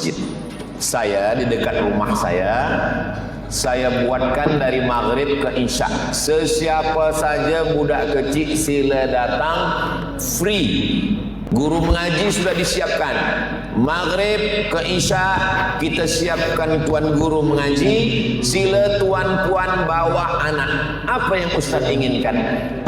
masjid. Saya di dekat rumah saya buatkan dari maghrib ke isya. Sesiapa saja budak kecil sila datang, free. Guru mengaji sudah disiapkan. Maghrib ke isya kita siapkan tuan guru mengaji. Sila tuan puan bawa anak. Apa yang Ustaz inginkan?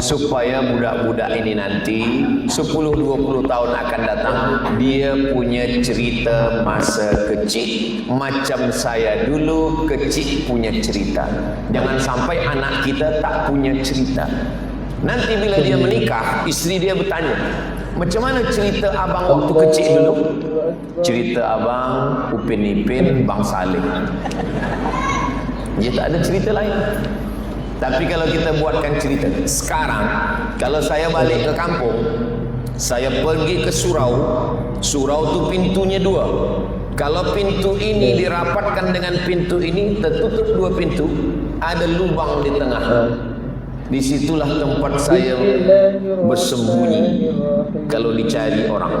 Supaya budak-budak ini nanti 10-20 tahun akan datang, dia punya cerita masa kecil macam saya dulu kecil punya cerita. Jangan sampai anak kita tak punya cerita. Nanti bila dia menikah, isteri dia bertanya, macam mana cerita abang waktu kecil dulu? Cerita abang Upin Ipin, Bang Saleh. Dia tak ada cerita lain. Tapi kalau kita buatkan cerita, sekarang kalau saya balik ke kampung, saya pergi ke surau. Surau tu pintunya 2. Kalau pintu ini dirapatkan dengan pintu ini, tertutup 2 pintu, ada lubang di tengah. Disitulah tempat saya bersembunyi kalau dicari orang.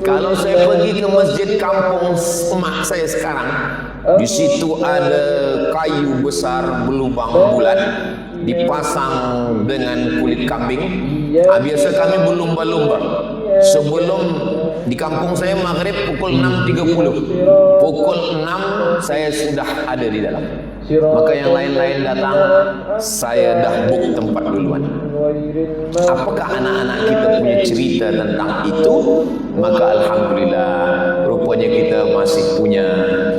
Kalau saya pergi ke masjid kampung emak saya sekarang, di situ ada kayu besar berlubang bulat dipasang dengan kulit kambing. Biasa kami berlumba-lumba. Sebelum di kampung saya maghrib pukul 6.30, pukul 6 saya sudah ada di dalam. Maka yang lain-lain datang, saya dah book tempat duluan. Apakah anak-anak kita punya cerita tentang itu? Maka alhamdulillah, rupanya kita masih punya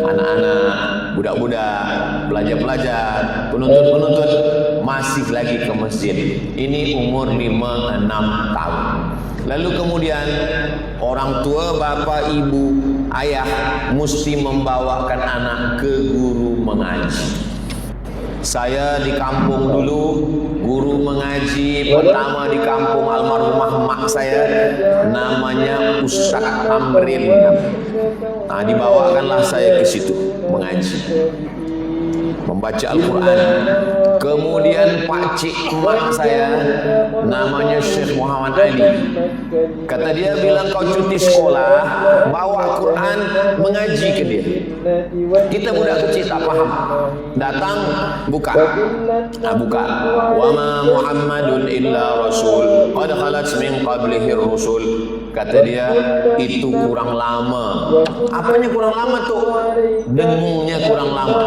anak-anak, budak-budak, pelajar-pelajar, penuntut-penuntut masih lagi ke masjid. Ini umur 5-6 tahun. Lalu kemudian orang tua, bapa, ibu, ayah mesti membawakan anak ke guru mengaji. Saya di kampung dulu, guru mengaji pertama di kampung almarhumah mak saya namanya Ustaz Amril. Nah, dibawakanlah saya ke situ mengaji, membaca Al-Quran. Kemudian pakcik emak saya namanya Syekh Muhammad Ali. Kata dia, bila kau cuti sekolah, bawa Quran mengaji ke dia. Kita budak kecil tak faham. Datang, buka. Buka. Wa ma Muhammadun illa rasul qad khalat min qablihi rusul. Kata dia, itu kurang lama. Apanya kurang lama tu? Dengungnya kurang lama.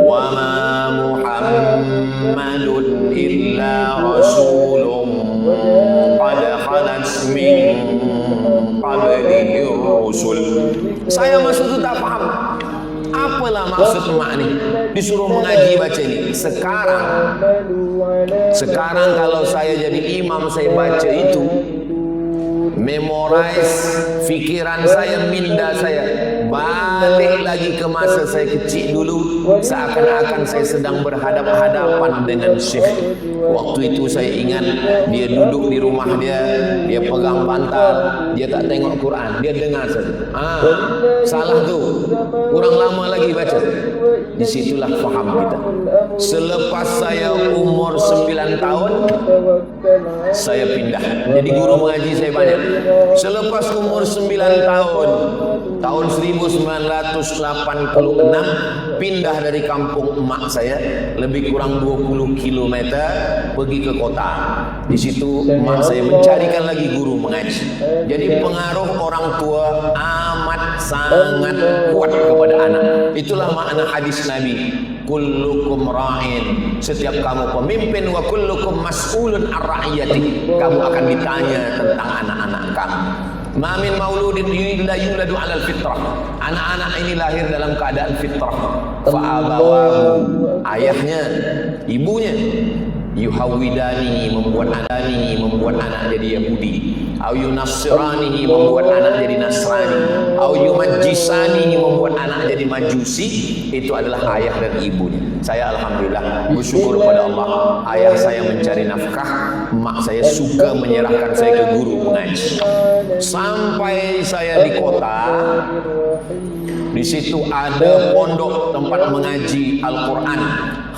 Wa ma Muhammadun illa rasulun qad khalat min qablihi rusul. Saya masa tu tak faham. Apalah maksud emak ni? Disuruh mengaji baca ni. Sekarang kalau saya jadi imam, saya baca itu, memorize fikiran saya, minda saya balik lagi ke masa saya kecil dulu, seakan-akan saya sedang berhadapan-hadapan dengan Syekh. Waktu itu saya ingat dia duduk di rumah dia, dia pegang bantal, dia tak tengok Quran, dia dengar saja. Salah tu, kurang lama lagi baca. Disitulah faham kita. Selepas saya umur 9 tahun, saya pindah. Jadi guru mengaji saya banyak. Selepas umur 9 tahun, tahun 1986, pindah dari kampung emak saya, lebih kurang 20 km, pergi ke kota. Di situ emak saya mencarikan lagi guru mengaji. Jadi pengaruh orang tua amat sangat kuat kepada anak. Itulah makna hadis Nabi, kullukum ra'in, setiap kamu pemimpin, wa kullukum mas'ulun ar-ra'iyati, kamu akan ditanya tentang anak-anak kamu. Ma min mauludin yuladu 'alal fitrah, anak-anak ini lahir dalam keadaan fitrah. Fa abawahu, ayahnya, ibunya, yuhawidani, membuat anak jadi Yahudi, au yunassirani, membuat anak jadi Nasrani, au yumajjisani, membuat anak jadi Majusi. Itu adalah ayah dan ibunya. Saya alhamdulillah bersyukur pada Allah, ayah saya mencari nafkah, mak saya suka menyerahkan saya ke guru mengaji. Sampai saya di kota, di situ ada pondok tempat mengaji Al-Quran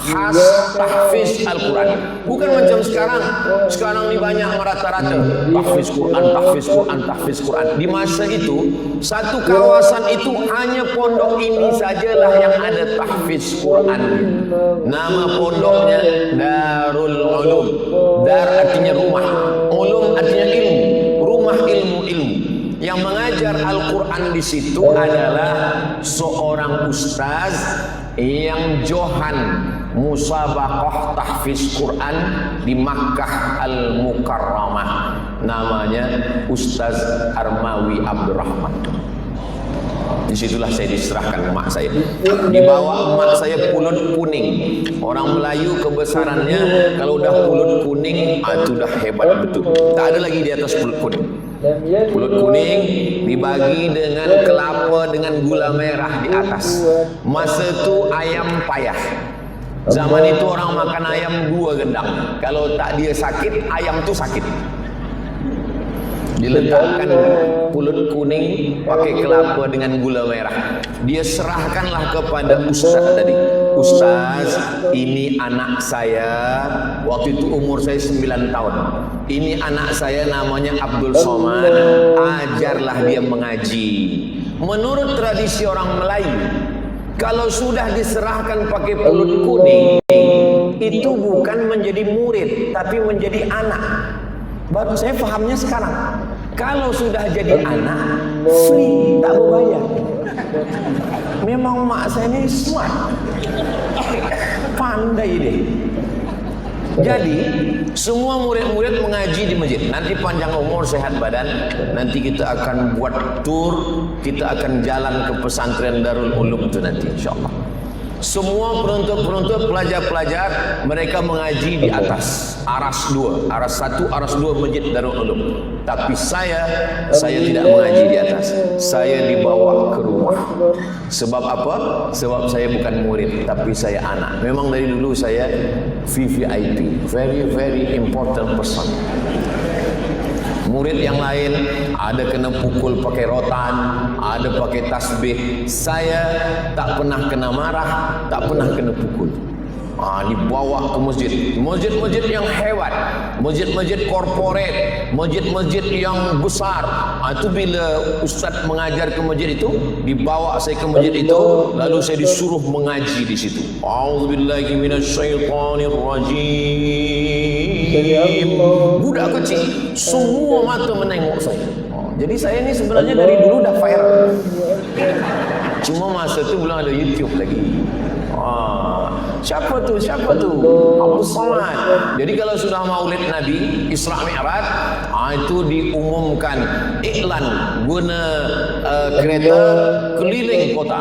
khas tahfiz Al-Quran. Bukan macam sekarang. Sekarang ni banyak merata-rata tahfiz Quran, tahfiz Quran, tahfiz Quran. Di masa itu, satu kawasan itu hanya pondok ini sajalah yang ada tahfiz Quran. Nama pondoknya Darul Ulum. Dar artinya rumah, ulum artinya ilmu, rumah ilmu-ilmu. Yang mengajar Al-Quran di situ adalah seorang ustaz yang johan musabaqah tahfiz Quran di Makkah Al-Mukarramah. Namanya Ustaz Armawi Abdurrahman. Disitulah saya diserahkan emak saya. Dibawa emak saya pulut kuning. Orang Melayu kebesarannya kalau udah pulut kuning, itu udah hebat betul. Tak ada lagi di atas pulut kuning. Pulut kuning dibagi dengan kelapa dengan gula merah di atas. Masa itu ayam payah. Zaman itu orang makan ayam 2 gendang. Kalau tak dia sakit, ayam tu sakit. Diletakkan pulut kuning pakai kelapa dengan gula merah. Dia serahkanlah kepada ustaz tadi. Ustaz, ini anak saya. Waktu itu umur saya 9 tahun. Ini anak saya namanya Abdul Somad. Ajarlah dia mengaji. Menurut tradisi orang Melayu, kalau sudah diserahkan pakai pulut kuning, itu bukan menjadi murid, tapi menjadi anak. Baru saya fahamnya sekarang. Kalau sudah jadi anak, free, tak berbayar. Memang mak saya ini smart, pandai deh. Jadi semua murid-murid mengaji di masjid. Nanti panjang umur sehat badan, nanti kita akan buat tour, kita akan jalan ke pesantren Darul Ulum itu nanti insyaallah. Semua penuntut-penuntut, pelajar-pelajar, mereka mengaji di atas aras 2, aras 1, aras 2 masjid Darul Ulum. Tapi saya tidak mengaji di atas. Saya dibawa ke rumah. Sebab apa? Sebab saya bukan murid, tapi saya anak. Memang dari dulu saya VVIP, very very important person. Murid yang lain ada kena pukul pakai rotan, ada pakai tasbih. Saya tak pernah kena marah, tak pernah kena pukul. Dibawa ke masjid, masjid-masjid yang hebat, masjid-masjid korporat, masjid-masjid yang besar. Itu bila ustaz mengajar ke masjid itu, dibawa saya ke masjid itu, lalu saya disuruh mengaji di situ. A'udzubillahi minasyaitonirrajim. Budak kecil, semua mata menengok saya. Jadi saya ni sebenarnya dari dulu dah viral. Cuma masa tu belum ada YouTube lagi. Siapa tu? Abdul Somad. Jadi kalau sudah Maulid Nabi Isra Mi'raj, itu diumumkan iklan guna kereta keliling kota.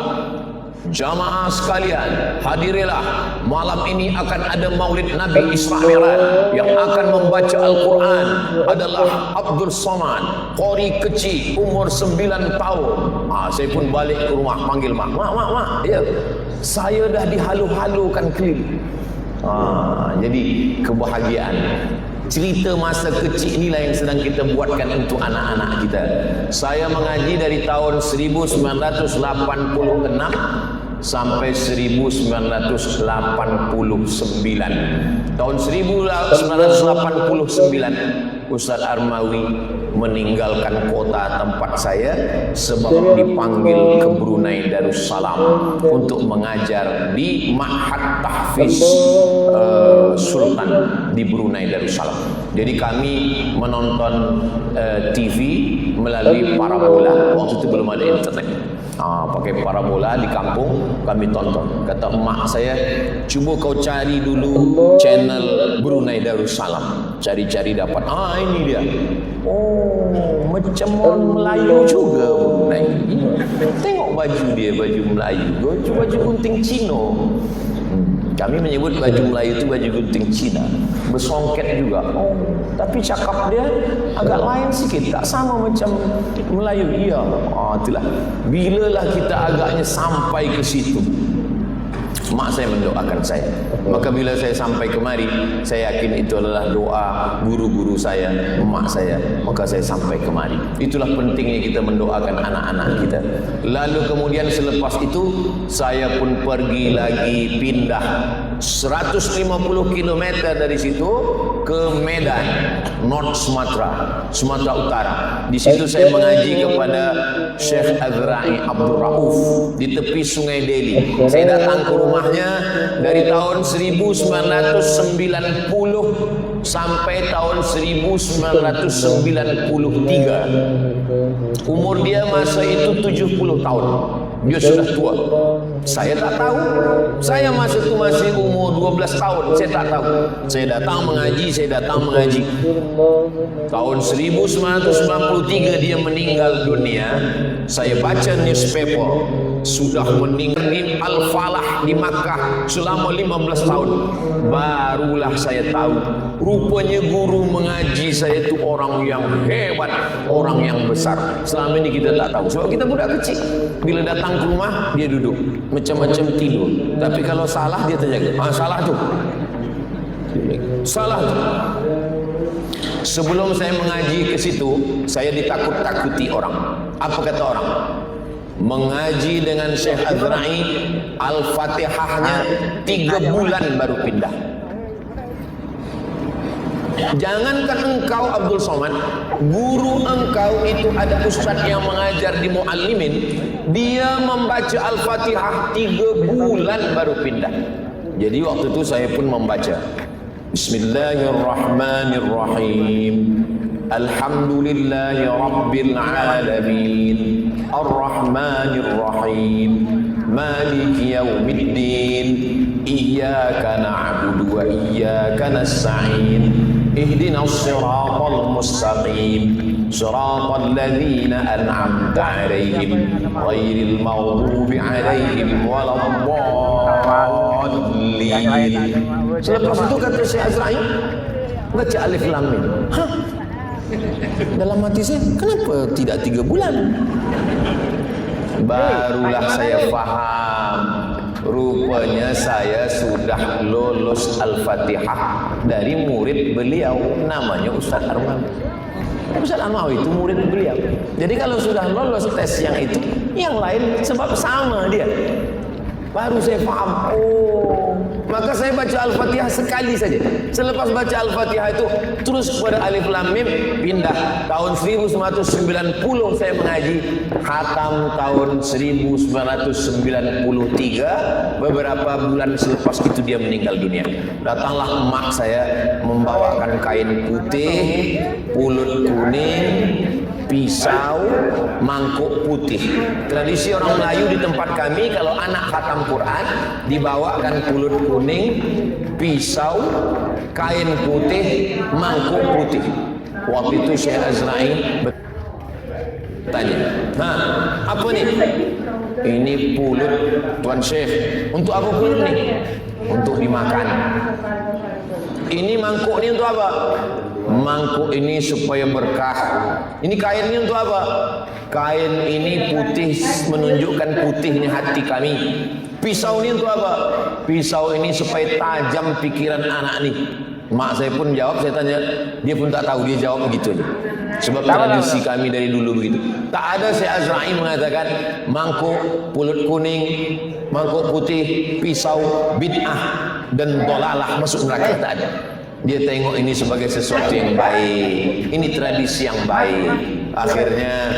Jamaah sekalian, hadirilah, malam ini akan ada Maulid Nabi Isra Mi'raj. Yang akan membaca Al-Quran adalah Abdul Somad, qori kecil, umur 9 tahun. Saya pun balik ke rumah, panggil mak. Mak, ya, saya dah dihalu-halukan keliling. Jadi kebahagiaan. Cerita masa kecil inilah yang sedang kita buatkan untuk anak-anak kita. Saya mengaji dari tahun 1986 sampai 1989. Tahun 1989 Ustaz Armawi meninggalkan kota tempat saya sebab dipanggil ke Brunei Darussalam untuk mengajar di Ma'had Tahfiz Sultan di Brunei Darussalam. Jadi kami menonton TV melalui parabola. Waktu itu belum ada internet. Pakai parabola di kampung kami tonton. Kata emak saya, cuba kau cari dulu channel Brunei Darussalam, cari-cari dapat. Ini dia. Macam orang Melayu juga Brunei. Tengok baju dia, baju Melayu, baju gunting Cina. Kami menyebut baju Melayu itu baju gunting Cina, bersongket juga. Tapi cakap dia agak lain sikit, tak sama macam Melayu. Iya, itulah. Bilalah kita agaknya sampai ke situ, mak saya mendoakan saya. Maka bila saya sampai kemari, saya yakin itu adalah doa guru-guru saya, mak saya. Maka saya sampai kemari. Itulah pentingnya kita mendoakan anak-anak kita. Lalu kemudian selepas itu saya pun pergi lagi, pindah 150 km dari situ ke Medan, North Sumatera, Sumatera Utara. Di situ saya mengaji kepada Syekh Azra'i Abdul Rauf di tepi Sungai Deli. Saya datang ke rumahnya dari tahun 1990 sampai tahun 1993. Umur dia masa itu 70 tahun. Dia sudah tua. Saya tak tahu. Saya masa itu masih umur 12 tahun. Saya tak tahu. Saya datang mengaji. Tahun 1993 dia meninggal dunia. Saya baca newspaper, sudah meninggal di Al-Falah di Makkah selama 15 tahun. Barulah saya tahu, rupanya guru mengaji saya itu orang yang hebat, orang yang besar. Selama ini kita tak tahu, sebab kita budak kecil. Bila datang ke rumah, dia duduk macam-macam tidur. Tapi kalau salah dia terjaga. Salah tu. Sebelum saya mengaji ke situ, saya ditakut-takuti orang. Apa kata orang? Mengaji dengan Syekh Azra'i, Al-Fatihahnya 3 bulan baru pindah. Jangankan engkau Abdul Somad, guru engkau itu ada ustaz yang mengajar di Muallimin, dia membaca Al-Fatihah 3 bulan baru pindah. Jadi waktu itu saya pun membaca Bismillahirrahmanirrahim, Alhamdulillahi Rabbil Alamin, Ar-Rahmanirrahim, Maliki Yawmiddin, Iyyaka na'budu wa iyyaka nasta'in, Ihdinas siratal mustaqim, Siratal ladzina an'amta 'alaihim, ghairil maghdubi 'alaihim waladdallin. Selepas itu kata Syekh Azra'i, baca Alif Lam Mim. Dalam hati saya, kenapa tidak 3 bulan? Barulah saya faham, rupanya saya sudah lulus Al-Fatihah dari murid beliau, namanya Ustaz Armawi. Ustaz Armawi itu murid beliau. Jadi kalau sudah lolos tes yang itu, yang lain sebab sama dia. Baru saya faham. Oh, maka saya baca Al-Fatihah sekali saja. Selepas baca Al-Fatihah itu terus kepada Alif Lam Mim, pindah. Tahun 1990 saya mengaji, khatam tahun 1993. Beberapa bulan selepas itu dia meninggal dunia. Datanglah emak saya membawakan kain putih, pulut kuning, pisau, mangkuk putih. Tradisi orang Melayu di tempat kami, kalau anak khatam Quran dibawakan pulut kuning, pisau, kain putih, mangkuk putih. Waktu itu Syekh Azra'i bertanya, apa ni? Ini pulut Tuan Syekh. Untuk apa pulut ni? Untuk dimakan. Ini mangkuk ni untuk apa? Mangkuk ini supaya berkah. Ini kain ini untuk apa? Kain ini putih, menunjukkan putihnya hati kami. Pisau ini untuk apa? Pisau ini supaya tajam pikiran anak ni. Mak saya pun jawab, saya tanya, dia pun tak tahu, dia jawab begitu aja. Sebab tradisi kami dari dulu begitu. Tak ada Syekh Azra'i mengatakan mangkuk, pulut kuning, mangkuk putih, pisau, bid'ah dan dolalah masuk neraka, tak ada. Dia tengok ini sebagai sesuatu yang baik. Ini tradisi yang baik. Akhirnya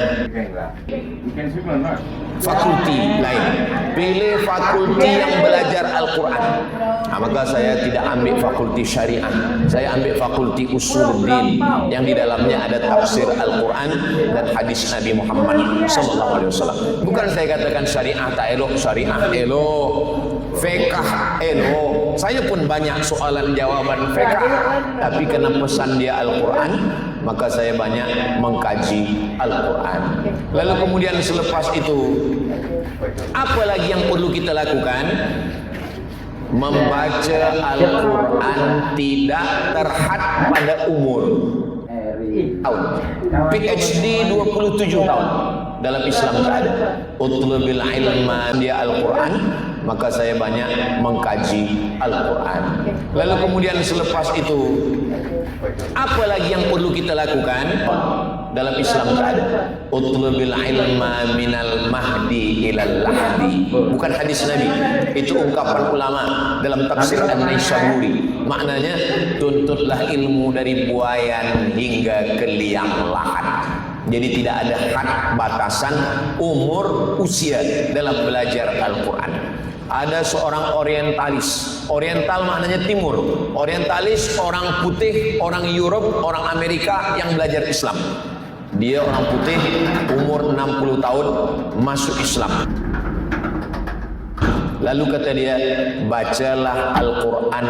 fakulti lain, pilih fakulti yang belajar Al-Quran. Maka saya tidak ambil fakulti syariah, saya ambil fakulti usuluddin yang di dalamnya ada tafsir Al-Quran dan hadis Nabi Muhammad SAW. Bukan saya katakan syariah tak elok, syariah elok, fiqh elok. Saya pun banyak soalan jawaban fiqh, tapi karena pesan dia Al-Quran, maka saya banyak mengkaji Al-Quran. Lalu kemudian selepas itu, apa lagi yang perlu kita lakukan? Membaca Al-Quran tidak terhad pada umur. PhD 27 tahun dalam Islam tak ada. Utlubil ilma dia Al-Quran, maka saya banyak mengkaji Al-Quran. Lalu kemudian selepas itu, apa lagi yang perlu kita lakukan? Dalam Islam tak ada utlubil ilma minal mahdi ilal lahdi. Bukan hadis Nabi, itu ungkapan ulama dalam tafsir An-Naisaburi. Maknanya, tuntutlah ilmu dari buayan hingga ke liang lahat. Jadi tidak ada had batasan umur usia dalam belajar Al-Quran. Ada seorang orientalis. Oriental maknanya timur. Orientalis orang putih, orang Europe, orang Amerika yang belajar Islam. Dia orang putih, umur 60 tahun, masuk Islam. Lalu kata dia, bacalah Al-Quran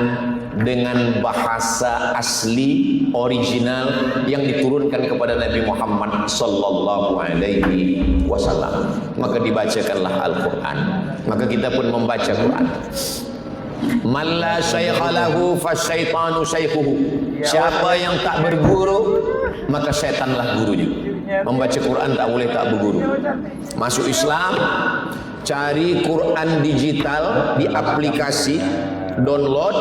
dengan bahasa asli, original yang diturunkan kepada Nabi Muhammad sallallahu alaihi wasallam. Maka dibacakanlah Al-Quran. Maka kita pun membaca Quran. Man la syaikha lahu fasyaitanu syaikhuhu. Siapa yang tak berguru, maka syaitanlah gurunya. Membaca Quran tak boleh tak berguru. Masuk Islam, cari Quran digital di aplikasi, download,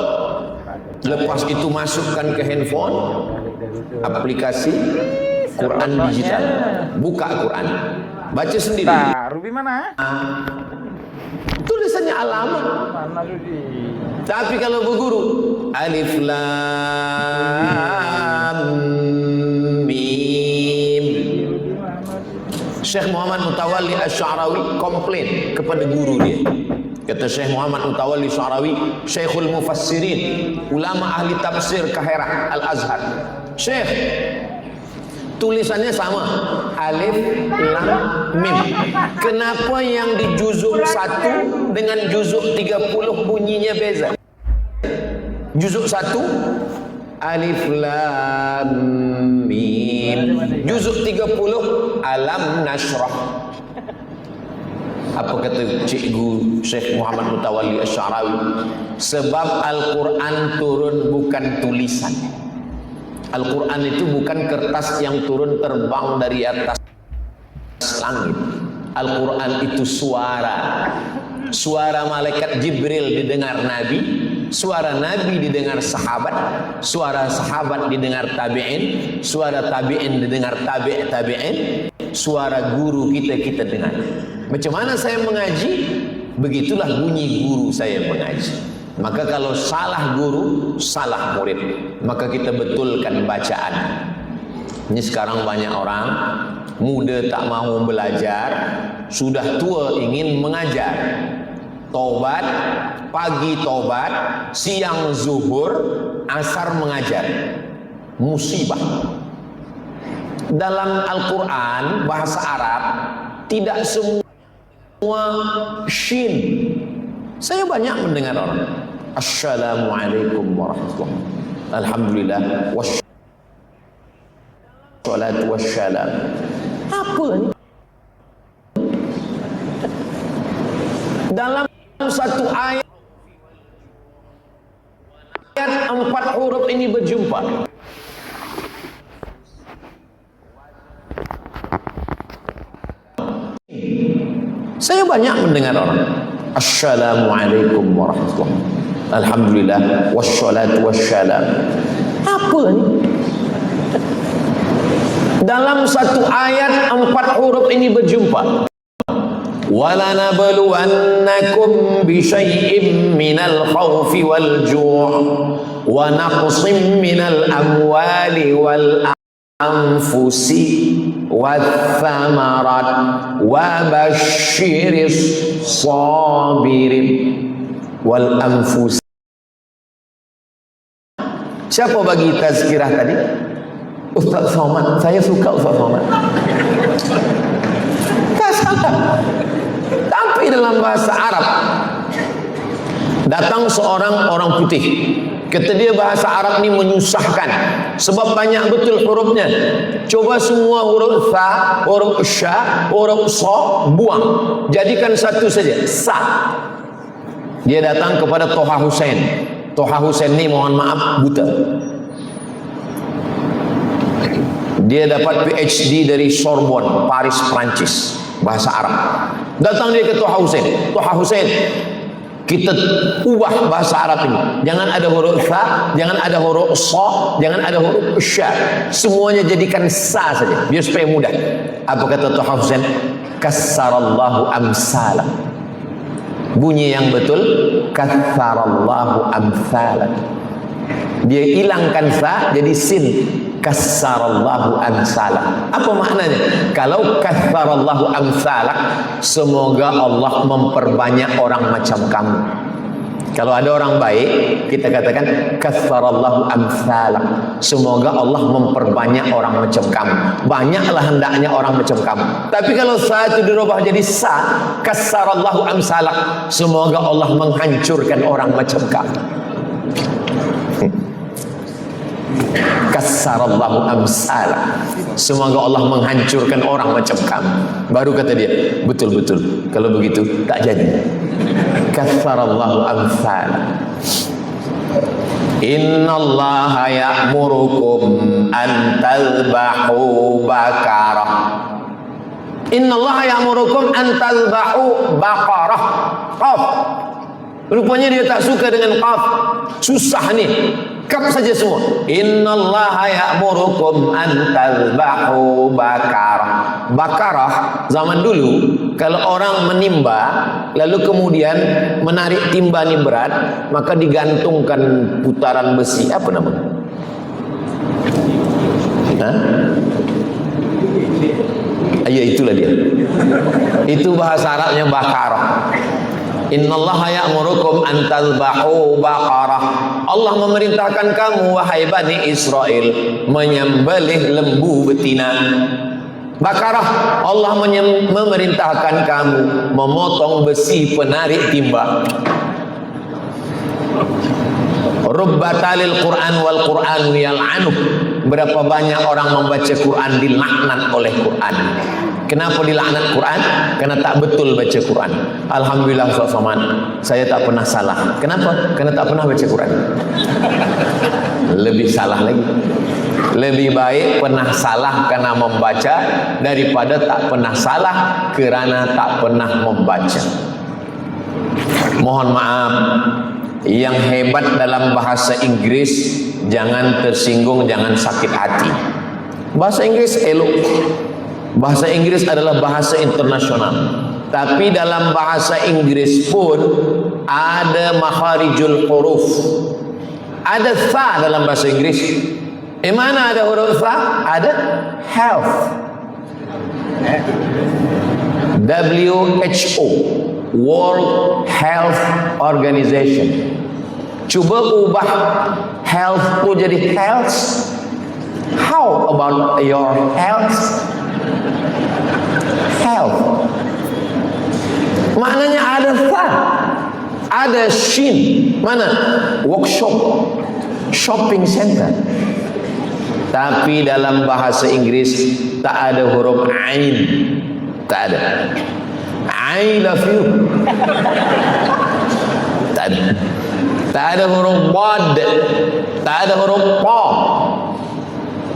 lepas itu masukkan ke handphone, aplikasi Quran digital, buka Quran, baca sendiri. Ruby mana? Tulisannya alamat. Mana Ruby? Tapi kalau berguru, alif lam mim. Syekh Muhammad Mutawalli Asy-Sya'rawi komplain kepada guru dia. Kata Syekh Muhammad Mutawalli Asy-Sya'rawi, Syekhul Mufassirin, ulama ahli tafsir Kahirah Al-Azhar. Syekh, tulisannya sama, alif lam mim. Kenapa yang di juzuk 1 dengan juzuk 30 bunyinya beza? Juzuk 1 alif lam mim, juzuk 30 alam nasrah. Apa kata cikgu Syekh Muhammad Mutawalli Asy-Sya'rawi? Sebab Al-Quran turun bukan tulisan. Al-Quran itu bukan kertas yang turun terbang dari atas langit. Al-Quran itu suara. Suara malaikat Jibril didengar Nabi, suara Nabi didengar sahabat, suara sahabat didengar tabi'in, suara tabi'in didengar tabi'in, suara guru kita dengar. Macam mana saya mengaji? Begitulah bunyi guru saya mengaji. Maka kalau salah guru, salah murid. Maka kita betulkan bacaan. Ini sekarang banyak orang muda tak mahu belajar, sudah tua ingin mengajar. Taubat, pagi taubat, siang zuhur, asar mengajar. Musibah. Dalam Al-Quran bahasa Arab tidak semua shin. Saya banyak mendengar orang, Assalamualaikum warahmatullahi wabarakatuh, alhamdulillah, wassalatu wassalam. Apa ini? Dalam satu ayat 4 huruf ini berjumpa. Saya banyak mendengar orang, Assalamualaikum warahmatullahi wabarakatuh, alhamdulillah, wassalatu wassalam. Apa ini? Dalam satu ayat 4 huruf ini berjumpa. وَلَنَبْلُوَنَّكُمْ بِشَيْءٍ مِّنَ الْخَوْفِ وَالْجُوعِ وَنَقْصٍ مِّنَ الْأَمْوَالِ وَالْأَنفُسِ وَالثَّمَرَاتِ وَبَشِّرِ الصَّابِرِينَ وَالْأَنفُسِ. Siapa bagi tazkirah tadi? Ustaz Somad. Saya suka Ustaz Somad. Tak salah. Tapi dalam bahasa Arab, datang seorang orang putih, kata dia bahasa Arab ni menyusahkan sebab banyak betul hurufnya. Coba semua huruf sa, huruf sya, huruf so buang, jadikan satu saja, sa. Dia datang kepada Toha Hussein. Toha Hussein ni mohon maaf buta. Dia dapat PhD dari Sorbonne, Paris, Prancis, bahasa Arab. Datang dia ke Toha Hussein. Toha Hussein, Kita ubah bahasa Arab ini. Jangan ada huruf fa, jangan ada huruf sa, jangan ada huruf sya. Semuanya jadikan sa saja, biar supaya mudah. Apa kata Tuhan Husain? Kassarallahu amsalah. Bunyi yang betul, kassarallahu amsalah. Dia hilangkan sa jadi sin. Kassarallahu amsalah. Apa maknanya? Kalau kassarallahu amsalah, semoga Allah memperbanyak orang macam kamu. Kalau ada orang baik, kita katakan kassarallahu amsalah. Semoga Allah memperbanyak orang macam kamu. Banyaklah hendaknya orang macam kamu. Tapi kalau sa itu dirubah jadi sa, kassarallahu amsalah. Semoga Allah menghancurkan orang macam kamu. Kassarallahu amsalah. Semoga Allah menghancurkan orang macam kamu. Baru kata dia, betul-betul. Kalau begitu tak jadi. Kassarallahu amsalah. Innallaha ya'murukum an tadhbahu bakarah. Innallaha ya'murukum an tadhbahu bakarah. Qaf. Rupanya dia tak suka dengan qaf. Susah ni. Kap saja semua. Innallaha ya'murukum an tadhbahu bakarah. Bakarah zaman dulu kalau orang menimba lalu kemudian menarik timba ni berat, maka digantungkan putaran besi. Apa namanya? Ya itulah dia. Itu bahasa Arabnya bakarah. Innallaha ya'murukum an tadhbahu baqarah. Allah memerintahkan kamu wahai Bani Israel menyembelih lembu betina. Bakarah, Allah memerintahkan kamu memotong besi penarik timba. Rubbatalil Quran wal Quran yal'anuh. Berapa banyak orang membaca Quran dilaknat oleh Quran. Kenapa dilaknat Quran? Karena tak betul baca Quran. Alhamdulillah Ustaz Somad, saya tak pernah salah. Kenapa? Karena tak pernah baca Quran. Lebih salah lagi. Lebih baik pernah salah karena membaca daripada tak pernah salah kerana tak pernah membaca. Mohon maaf, yang hebat dalam bahasa Inggris jangan tersinggung, jangan sakit hati. Bahasa Inggris elok. Bahasa Inggris adalah bahasa internasional. Tapi dalam bahasa Inggris pun ada makharijul huruf. Ada fa dalam bahasa Inggris. Mana ada huruf fa? Ada health. WHO, World Health Organization. Coba ubah health tu jadi health. How about your health? Health. Maknanya ada fa, ada shin. Mana? Workshop, shopping center. Tapi dalam bahasa Inggris tak ada huruf ain. Tak ada. I love you. Tak ada. Tak ada huruf bad. Tak ada huruf pa.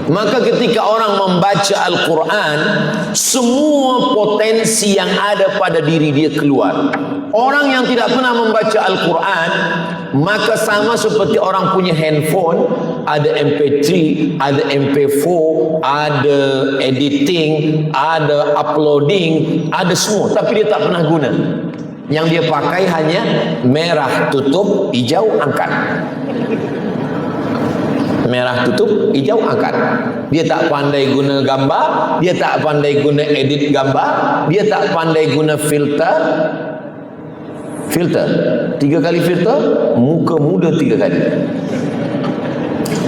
Maka ketika orang membaca Al-Quran, semua potensi yang ada pada diri dia keluar. Orang yang tidak pernah membaca Al-Quran, maka sama seperti orang punya handphone, ada MP3, ada MP4, ada editing, ada uploading, ada semua, tapi dia tak pernah guna. Yang dia pakai hanya merah tutup, hijau angkat. Merah tutup, hijau angkat. Dia tak pandai guna gambar, dia tak pandai guna edit gambar, dia tak pandai guna filter. Filter 3 kali filter, muka muda 3 kali.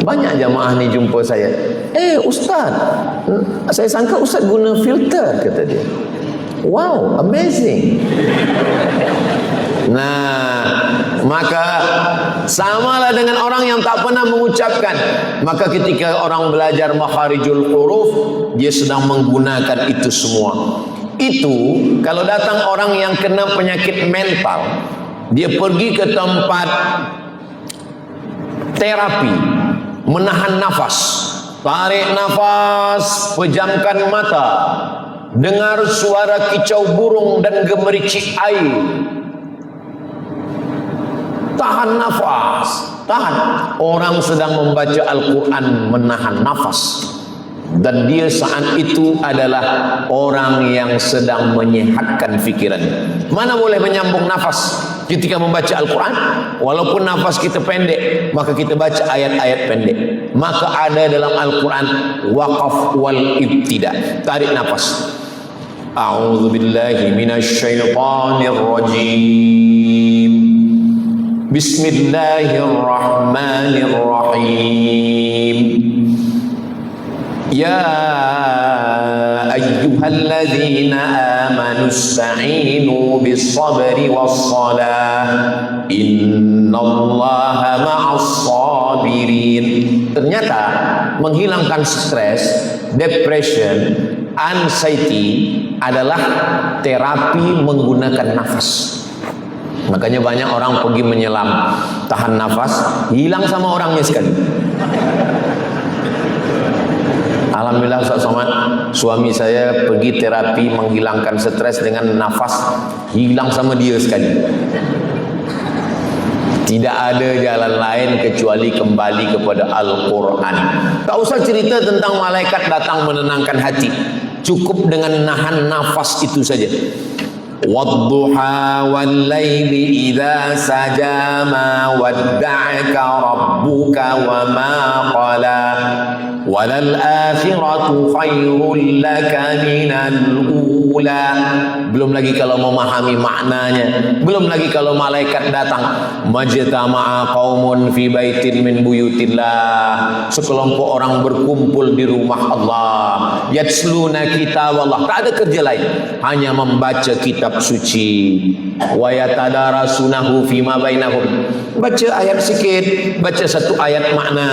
Banyak jamaah ni jumpa saya, Ustaz, saya sangka Ustaz guna filter, kata dia. Wow, amazing. Nah, maka samalah dengan orang yang tak pernah mengucapkan. Maka ketika orang belajar makharijul huruf, dia sedang menggunakan itu semua. Itu kalau datang orang yang kena penyakit mental, dia pergi ke tempat terapi, menahan nafas, tarik nafas, pejamkan mata, dengar suara kicau burung dan gemericik air. tahan nafas. Tahan. Orang sedang membaca Al-Quran menahan nafas. Dan dia saat itu adalah orang yang sedang menyehatkan fikiran. Mana boleh menyambung nafas ketika membaca Al-Quran? Walaupun nafas kita pendek, maka kita baca ayat-ayat pendek. Maka ada dalam Al-Quran waqaf wal ibtida. Tarik nafas. A'udzu billahi minasyaitonir rajim. Bismillahirrahmanirrahim. Ya ayyuhalladzina amanu ista'inu bis-sabri was-salah innallaha ma'as-sabirin. Ternyata menghilangkan stres, depression, anxiety adalah terapi menggunakan nafas. Makanya banyak orang pergi menyelam, tahan nafas, hilang sama orangnya sekali. Alhamdulillah Ustaz Somad, suami saya pergi terapi menghilangkan stres dengan nafas, hilang sama dia sekali. Tidak ada jalan lain kecuali kembali kepada Al-Quran. Tak usah cerita tentang malaikat datang menenangkan hati, cukup dengan nahan nafas itu saja. Wadduha wal laili idza saja ma wadda'aka rabbuka wa ma qala walal akhiratu khairul laka minal ula. Belum lagi kalau memahami maknanya, belum lagi kalau malaikat datang, majtama'a qaumun fi baitin min buyutillah, sekelompok orang berkumpul di rumah Allah, yatsluna kitab Allah, tak ada kerja lain, hanya membaca kitab suci, wa yatadarasunahu fima bainahum, baca ayat sikit, baca satu ayat makna,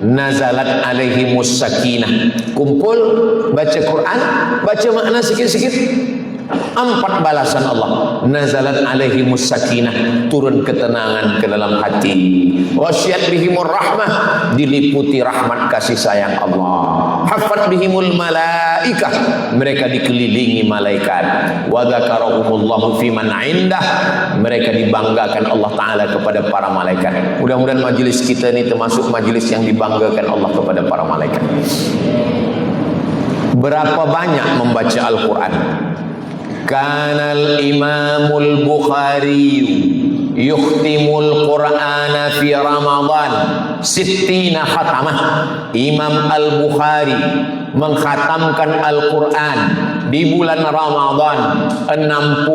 nazalat alaihimus sakinah, kumpul baca Quran, baca makna sikit-sikit, 4 balasan Allah. Nazalat alaihimus sakinah, turun ketenangan ke dalam hati. Wasyat bihimur rahmah, diliputi rahmat kasih sayang Allah. Hafat bihimul malaikah, mereka dikelilingi malaikat. Wa dzakarahumullahu fiman indah, mereka dibanggakan Allah Ta'ala kepada para malaikat. Mudah-mudahan majlis kita ini termasuk majlis yang dibanggakan Allah kepada para malaikat. Berapa banyak membaca Al-Quran? Kanal Imamul Bukhari yukhtimul Qur'ana fi Ramadan 60 khatamah. Imam Al-Bukhari mengkhatamkan Al-Quran di bulan Ramadan 60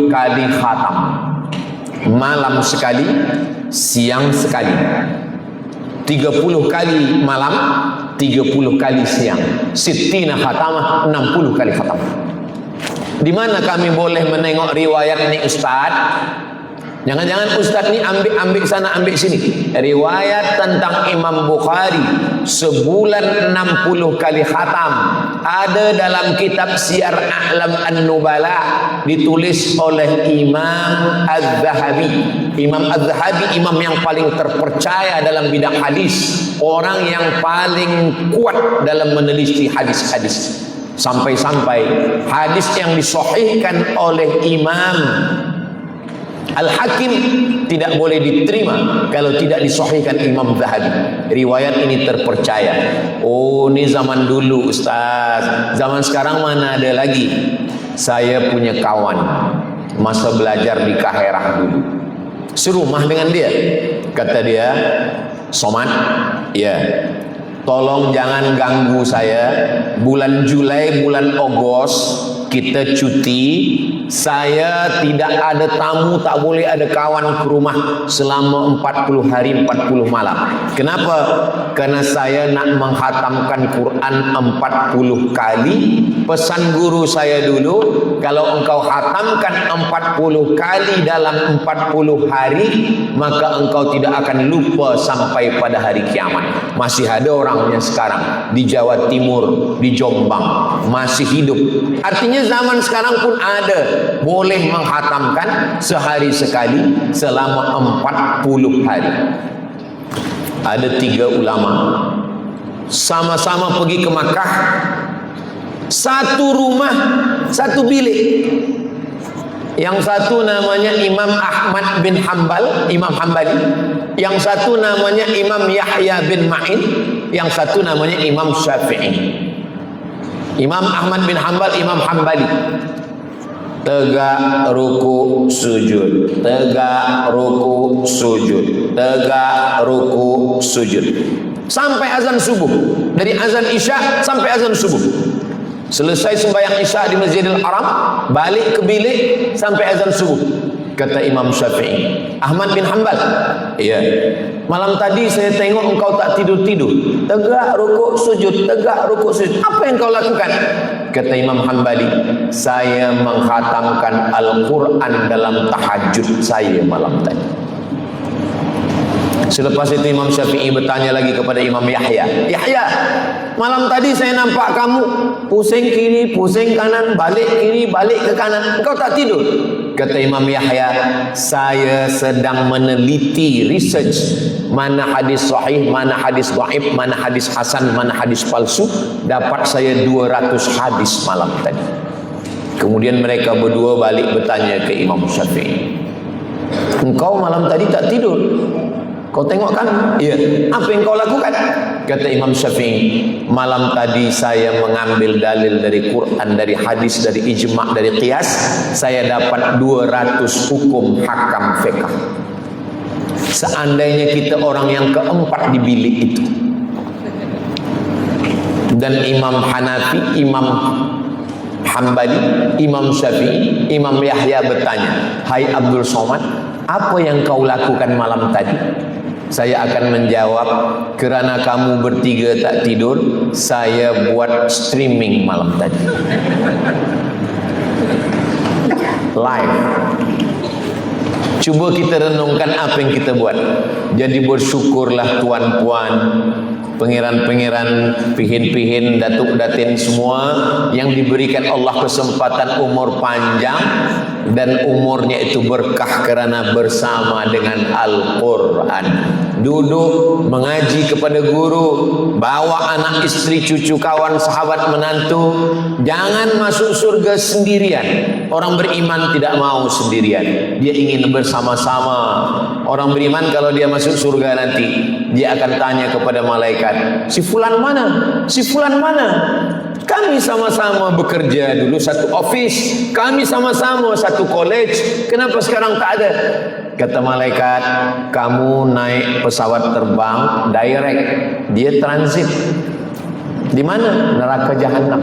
kali khatam. Malam sekali, siang sekali. 30 kali malam, 30 kali siang. 60 khatamah, 60 kali khatam. Di mana kami boleh menengok riwayat ni Ustaz? Jangan-jangan Ustaz ni ambil sana ambil sini. Riwayat tentang Imam Bukhari sebulan 60 kali khatam ada dalam kitab Syiar A'lam An-Nubala, ditulis oleh Imam Az-Zahabi. Imam Az-Zahabi imam yang paling terpercaya dalam bidang hadis, orang yang paling kuat dalam meneliti hadis-hadis. Sampai-sampai hadis yang disahihkan oleh Imam Al-Hakim tidak boleh diterima kalau tidak disahihkan Imam Zahabi. Riwayat ini terpercaya. Oh, ini zaman dulu Ustaz. Zaman sekarang mana ada lagi. Saya punya kawan masa belajar di Kaherah dulu, serumah dengan dia. Kata dia, Somad, ya, tolong jangan ganggu saya. Bulan Julai, bulan Agustus kita cuti. Saya tidak ada tamu, tak boleh ada kawan ke rumah selama 40 hari 40 malam. Kenapa? Karena saya nak menghatamkan Quran 40 kali. Pesan guru saya dulu, kalau engkau hatamkan 40 kali dalam 40 hari, maka engkau tidak akan lupa sampai pada hari kiamat. Masih ada orangnya sekarang di Jawa Timur, di Jombang, masih hidup. Artinya zaman sekarang pun ada, boleh menghatamkan sehari sekali selama 40 hari. Ada 3 ulama sama-sama pergi ke Makkah, satu rumah, satu bilik. Yang satu namanya Imam Ahmad bin Hambal, Imam Hambali. Yang satu namanya Imam Yahya bin Ma'in. Yang satu namanya Imam Syafi'i. Imam Ahmad bin Hambal, Imam Hambali. Tegak, ruku, sujud. Tegak, ruku, sujud. Tegak, ruku, sujud. Sampai azan subuh. Dari azan Isya sampai azan subuh. Selesai sembahyang Isya di Masjidil Haram, balik ke bilik sampai azan subuh. Kata Imam Syafi'i, Ahmad bin Hambal, iya, malam tadi saya tengok engkau tak tidur-tidur. Tegak, rukuk, sujud. Tegak, rukuk, sujud. Apa yang kau lakukan? Kata Imam Hambali, saya menghatamkan Al-Quran dalam tahajud saya malam tadi. Selepas itu Imam Syafi'i bertanya lagi kepada Imam Yahya, Yahya, malam tadi saya nampak kamu pusing kiri, pusing kanan, balik kiri, balik ke kanan. Engkau tak tidur? Kata Imam Yahya, saya sedang meneliti, research mana hadis sahih, mana hadis dhaif, mana hadis hasan, mana hadis palsu. Dapat saya 200 hadis malam tadi. Kemudian mereka berdua balik bertanya ke Imam Syafi'i, engkau malam tadi tak tidur? Kau tengok kan? Iya. Apa yang kau lakukan? Kata Imam Syafi'i, malam tadi saya mengambil dalil dari Quran, dari hadis, dari ijma', dari qiyas. Saya dapat 200 hukum hakam fiqh. Seandainya kita orang yang keempat di bilik itu, dan Imam Hanafi, Imam Hambali, Imam Syafi'i, Imam Yahya bertanya, hai Abdul Somad, apa yang kau lakukan malam tadi? Saya akan menjawab, kerana kamu bertiga tak tidur, saya buat streaming malam tadi. Live. Cuba kita renungkan apa yang kita buat. Jadi bersyukurlah tuan-puan, pengiran-pengiran, pihin-pihin, datuk-datin semua yang diberikan Allah kesempatan umur panjang dan umurnya itu berkah kerana bersama dengan Al-Quran. Duduk mengaji kepada guru, bawa anak istri, cucu, kawan, sahabat, menantu. Jangan masuk surga sendirian. Orang beriman tidak mau sendirian, dia ingin bersama-sama. Orang beriman kalau dia masuk surga nanti, dia akan tanya kepada malaikat, si fulan mana? Si fulan mana? Kami sama-sama bekerja dulu satu office, kami sama-sama satu college, kenapa sekarang tak ada? Kata malaikat, kamu naik pesawat terbang direct, dia transit. Di mana? Neraka Jahannam.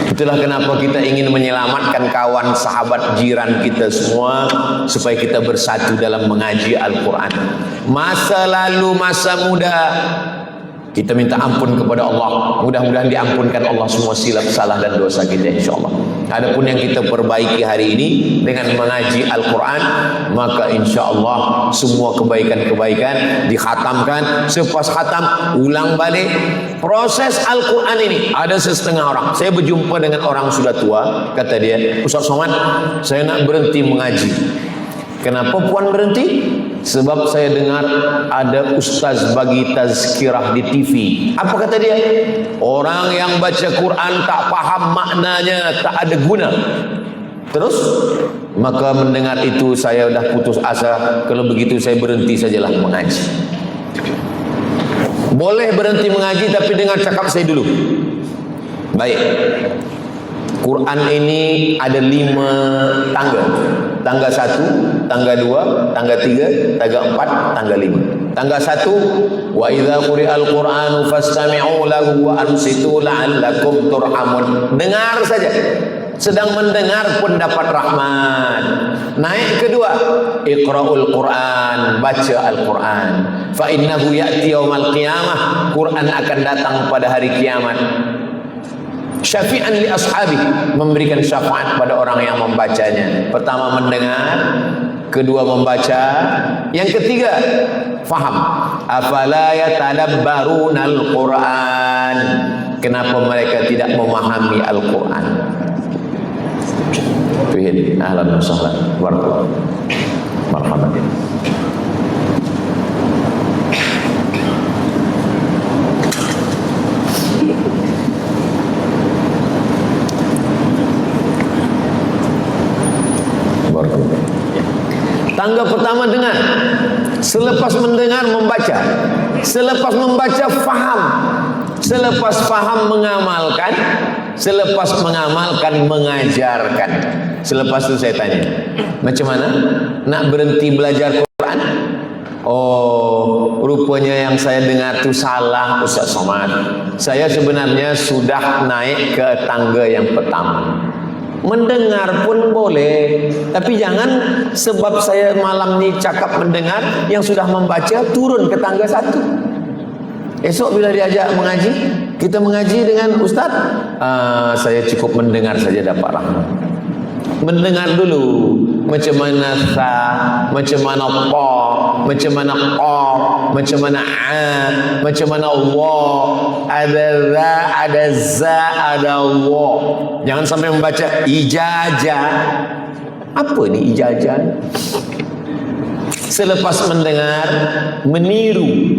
Itulah kenapa kita ingin menyelamatkan kawan, sahabat, jiran kita semua supaya kita bersatu dalam mengaji Al-Quran. Masa lalu, masa muda, kita minta ampun kepada Allah. Mudah-mudahan diampunkan Allah semua silap, salah dan dosa kita, insyaAllah. Adapun yang kita perbaiki hari ini dengan mengaji Al-Quran, maka insyaAllah semua kebaikan-kebaikan dikhatamkan. Selepas khatam, ulang balik. Proses Al-Quran ini, ada setengah orang. Saya berjumpa dengan orang sudah tua. Kata dia, Ustaz Somad, saya nak berhenti mengaji. Kenapa puan berhenti? Sebab saya dengar ada ustaz bagi tazkirah di TV. Apa kata dia? Orang yang baca Quran tak faham maknanya, tak ada guna. Terus, maka mendengar itu saya dah putus asa. Kalau begitu saya berhenti sajalah mengaji. Boleh berhenti mengaji tapi dengar cakap saya dulu. Baik. Quran ini ada 5 tangga. Tangga 1, tangga 2, tangga 3, tangga 4, tangga 5. Tangga 1, wa idza quri'al Qur'anu fastami'u lahu wa ansitu la'allakum turhamun. Dengar saja. Sedang mendengar pun dapat rahmat. Naik kedua, iqra'ul Qur'an, baca Al-Quran. Fa innahu ya'ti yaumal qiyamah, Quran akan datang pada hari kiamat. Syafi'an li ashabi, memberikan syafaat pada orang yang membacanya. Pertama mendengar, kedua membaca, yang ketiga faham. Afala yatadabbarunal Qur'an, kenapa mereka tidak memahami Al-Quran? Tuhid, ahlan wa sahlan, barakallahu, marhaban. Tangga pertama dengar. Selepas mendengar membaca. Selepas membaca faham. Selepas faham mengamalkan. Selepas mengamalkan mengajarkan. Selepas itu saya tanya, macam mana nak berhenti belajar Quran? Oh, rupanya yang saya dengar tu salah, Ustaz Somad. Saya sebenarnya sudah naik ke tangga yang pertama. Mendengar pun boleh, tapi jangan sebab saya malam ni cakap mendengar, yang sudah membaca turun ke tangga satu. Esok bila diajak mengaji, kita mengaji dengan Ustaz, saya cukup mendengar saja dapat rahmat. Mendengar dulu macam mana sa, macam mana pa, macam mana qaf, macam mana a, macam mana wa, ada za, ada za, ada wa. Jangan sampai membaca ijazah. Apa ni ijazah? Selepas mendengar, meniru.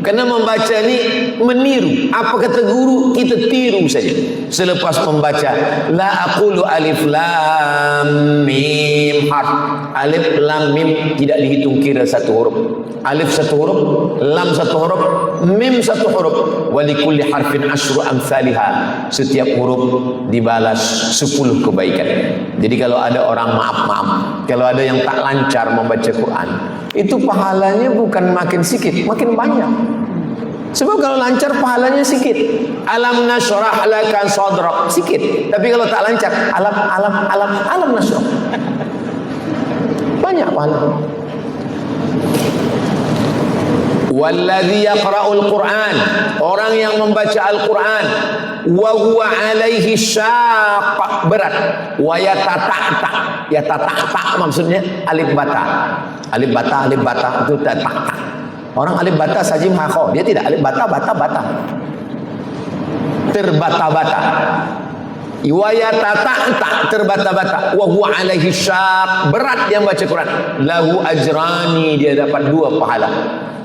Kerana membaca ni meniru. Apa kata guru, kita tiru saja. Selepas membaca, la aqulu alif lam mim harf. Alif lam mim tidak dihitung kira satu huruf. Alif satu huruf, lam satu huruf, mim satu huruf. Wa likulli harfin asyru amsalha. Setiap huruf dibalas 10 kebaikan. Jadi kalau ada orang maaf, kalau ada yang tak lancar membaca Quran, itu pahalanya bukan makin sikit, makin banyak. Sebab kalau lancar pahalanya sikit. Alam nashrah laka sadrak, sikit. Tapi kalau tak lancar, alam nashrah, banyak pahala. Walladhi yaqra'ul Qur'an, orang yang membaca Al-Quran, wa huwa alaihi syaq, berat, wa yatata'ta, yatata'ta maksudnya alif bata. Alif bata itu tata'ta. Orang alif bata sajim hakho, dia tidak alif bata. Terbata-bata. Wa yatata'ta, terbata-bata. Wa huwa alaihi syaq, berat yang baca Quran. Lahu ajrani, dia dapat 2 pahala.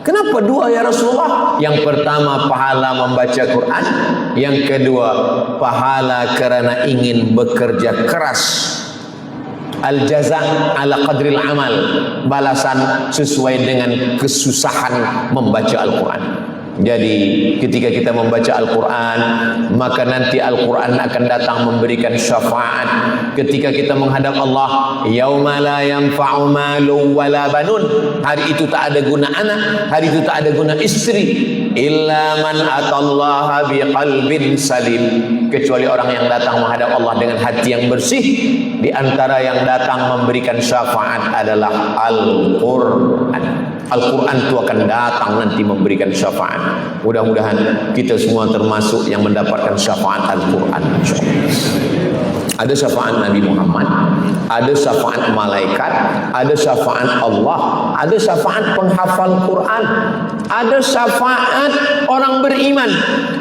Kenapa 2 ya Rasulullah? Yang pertama pahala membaca Quran, yang kedua pahala kerana ingin bekerja keras. Al-jaza' ala qadril amal, balasan sesuai dengan kesusahan membaca Al-Quran. Jadi ketika kita membaca Al-Quran, maka nanti Al-Quran akan datang memberikan syafaat. Ketika kita menghadap Allah, yauma la yanfa'u malun wala banun, hari itu tak ada guna anak, hari itu tak ada guna istri, illa man atallaha biqalbin salim, kecuali orang yang datang menghadap Allah dengan hati yang bersih. Di antara yang datang memberikan syafaat adalah Al-Quran. Al-Quran itu akan datang nanti memberikan syafaat. Mudah-mudahan kita semua termasuk yang mendapatkan syafaat Al-Quran. Ada syafaat Nabi Muhammad, ada syafaat malaikat, ada syafaat Allah, ada syafaat penghafal Quran, ada syafaat orang beriman,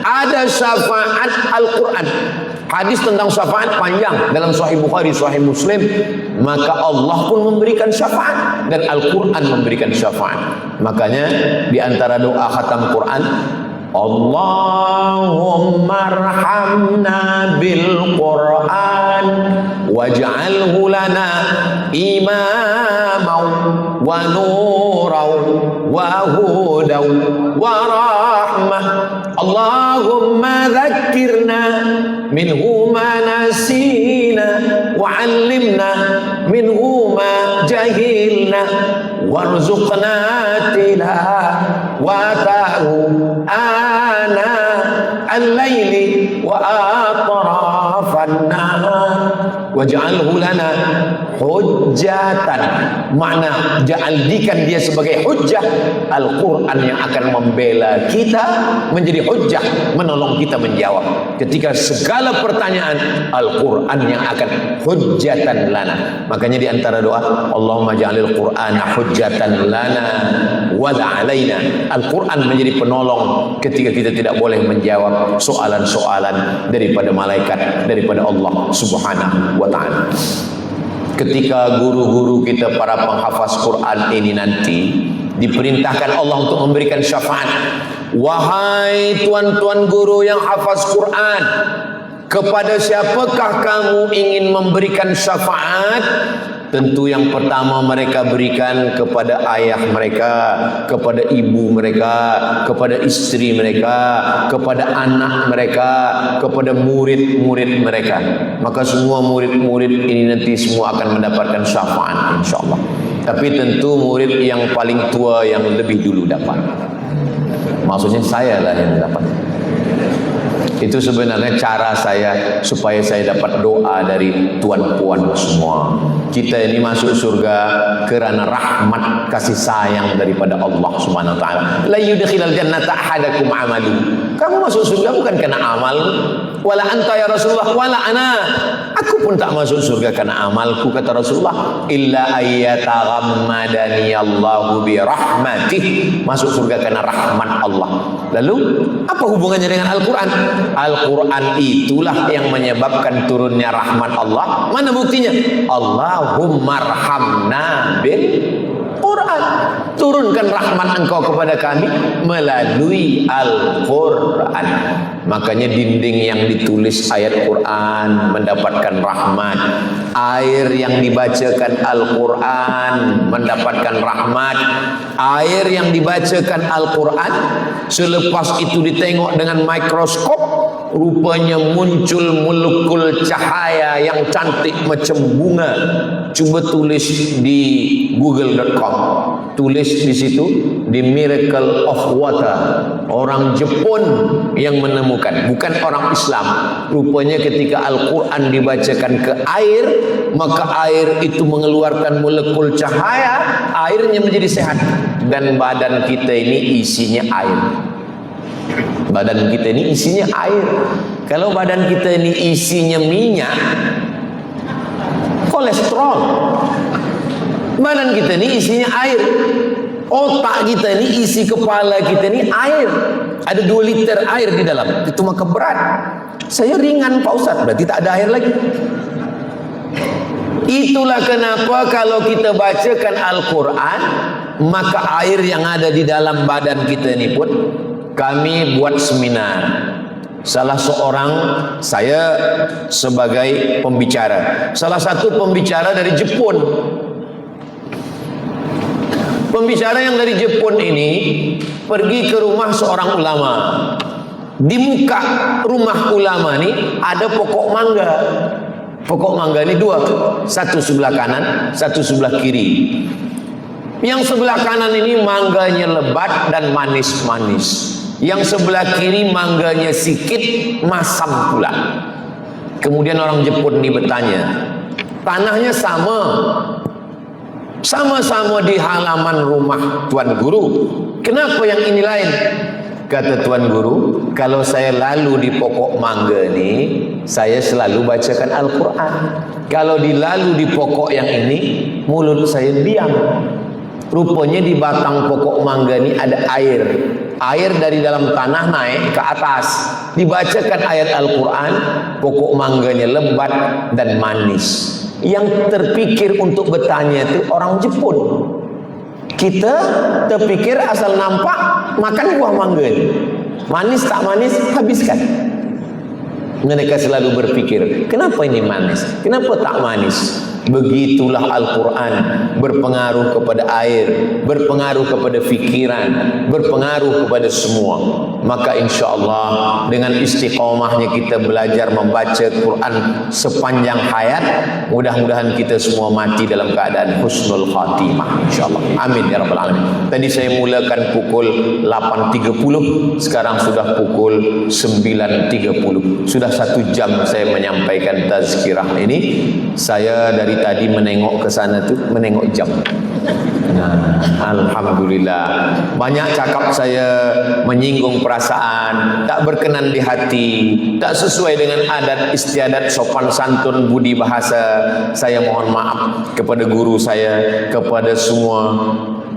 ada syafaat Al-Quran. Hadis tentang syafaat panjang dalam Sahih Bukhari, Sahih Muslim. Maka Allah pun memberikan syafaat dan Al-Quran memberikan syafaat. Makanya di antara doa khatam Quran, Allahumma arhamna bil Quran waj'alhu lana imaman wa nuran wa hudan wa rahmah. Allahumma dhakkirna minhu ma nasina wa 'allimna minhu ma jahilna warzuqna tilawatahu ana al-laili wa atrafan nahar waj'alhu lana hujjatan. Makna jadikan dia sebagai hujjah, Al-Quran yang akan membela kita, menjadi hujjah, menolong kita menjawab ketika segala pertanyaan. Al-Quran yang akan hujjatan lana. Makanya di antara doa, Allahumma ja'alil Qur'ana hujjatan lana wala alaina. Al-Quran menjadi penolong ketika kita tidak boleh menjawab soalan-soalan daripada malaikat, daripada Allah Subhanahu wa ta'ala. Ketika guru-guru kita para penghafaz Quran ini nanti diperintahkan Allah untuk memberikan syafaat. Wahai tuan-tuan guru yang hafaz Quran, kepada siapakah kamu ingin memberikan syafaat? tentu yang pertama mereka berikan kepada ayah mereka, kepada ibu mereka, kepada istri mereka, kepada anak mereka, kepada murid-murid mereka. Maka semua murid-murid ini nanti semua akan mendapatkan syafaat insyaAllah. Tapi tentu murid yang paling tua yang lebih dulu dapat. Maksudnya saya lah yang dapat. Itu sebenarnya cara saya supaya saya dapat doa dari tuan-puan semua. Kita ini masuk surga kerana rahmat kasih sayang daripada Allah Subhanahu wa taala. La yudkhilal jannata ahadakum amalu. Kamu masuk surga bukan karena amal. Wala anta ya Rasulullah wala ana. Aku pun tak masuk surga karena amalku, kata Rasulullah. Illa ayyataghammadani Allahu bi rahmatih. Masuk surga karena rahmat Allah. Lalu apa hubungannya dengan Al-Quran? Al-Quran itulah yang menyebabkan turunnya rahmat Allah. Mana buktinya? Allahumma arhamna bil Quran. Turunkan rahmat engkau kepada kami melalui Al-Quran. Makanya dinding yang ditulis ayat Quran mendapatkan rahmat. Air yang dibacakan Al-Quran mendapatkan rahmat. Air yang dibacakan Al-Quran selepas itu ditengok dengan mikroskop, rupanya muncul molekul cahaya yang cantik macam bunga. Cuba tulis di google.com, tulis di situ The Miracle of Water. Orang Jepun yang menemukan, bukan orang Islam. Rupanya ketika Al-Quran dibacakan ke air, maka air itu mengeluarkan molekul cahaya, airnya menjadi sehat. Dan badan kita ini isinya air. Badan kita ini isinya air. Kalau badan kita ini isinya minyak, kolesterol. Badan kita ini isinya air. Otak kita ini, isi kepala kita ini air. Ada 2 liter air di dalam. Itu maka berat. Saya ringan Pak Ustaz, berarti tak ada air lagi. Itulah kenapa kalau kita bacakan Al-Quran, maka air yang ada di dalam badan kita ini pun, kami buat seminar. Salah seorang, saya sebagai pembicara, salah satu pembicara dari Jepun. Pembicara yang dari Jepun ini pergi ke rumah seorang ulama. Di muka rumah ulama ini ada pokok mangga. Pokok mangga ini 2, satu sebelah kanan, satu sebelah kiri. Yang sebelah kanan ini mangganya lebat dan manis-manis. Yang sebelah kiri mangganya sikit, masam pula. Kemudian orang Jepun ini bertanya, tanahnya sama-sama di halaman rumah Tuan Guru, kenapa yang ini lain? Kata Tuan Guru, kalau saya lalu di pokok mangga ini, saya selalu bacakan Al-Quran. Kalau dilalu di pokok yang ini, mulut saya diam. Rupanya di batang pokok mangga ini ada air. Air dari dalam tanah naik ke atas. Dibacakan ayat Al-Quran, pokok mangganya lebat dan manis. Yang terpikir untuk bertanya itu orang Jepun. Kita terpikir asal nampak makan buah mangga. Manis tak manis, habiskan. Mereka selalu berpikir, kenapa ini manis? Kenapa tak manis? Begitulah Al-Quran berpengaruh kepada air, berpengaruh kepada fikiran, berpengaruh kepada semua. Maka insya Allah dengan istiqomahnya kita belajar membaca Quran sepanjang hayat, mudah-mudahan kita semua mati dalam keadaan husnul khatimah insya Allah. Amin ya rabbal alamin. Tadi saya mulakan pukul 8.30, sekarang sudah pukul 9.30. Sudah 1 jam saya menyampaikan tazkirah ini. Saya dari tadi menengok ke sana tu, menengok jam. Nah, alhamdulillah. Banyak cakap saya menyinggung perasaan, tak berkenan di hati, tak sesuai dengan adat istiadat sopan santun budi bahasa. Saya mohon maaf kepada guru saya, kepada semua,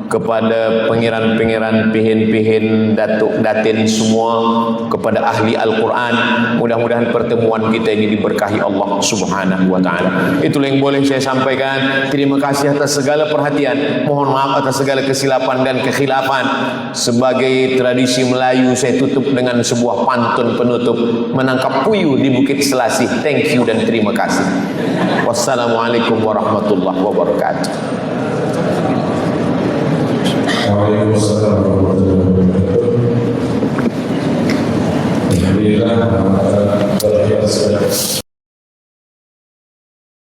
kepada pengiran-pengiran, pihin-pihin, datuk, datin semua, kepada ahli Al-Quran. Mudah-mudahan pertemuan kita ini diberkahi Allah Subhanahu wa ta'ala. Itulah yang boleh saya sampaikan. Terima kasih atas segala perhatian. Mohon maaf atas segala kesilapan dan kekhilafan. Sebagai tradisi Melayu, saya tutup dengan sebuah pantun penutup, menangkap puyuh di Bukit Selasih. Thank you dan terima kasih. Wassalamualaikum warahmatullahi wabarakatuh.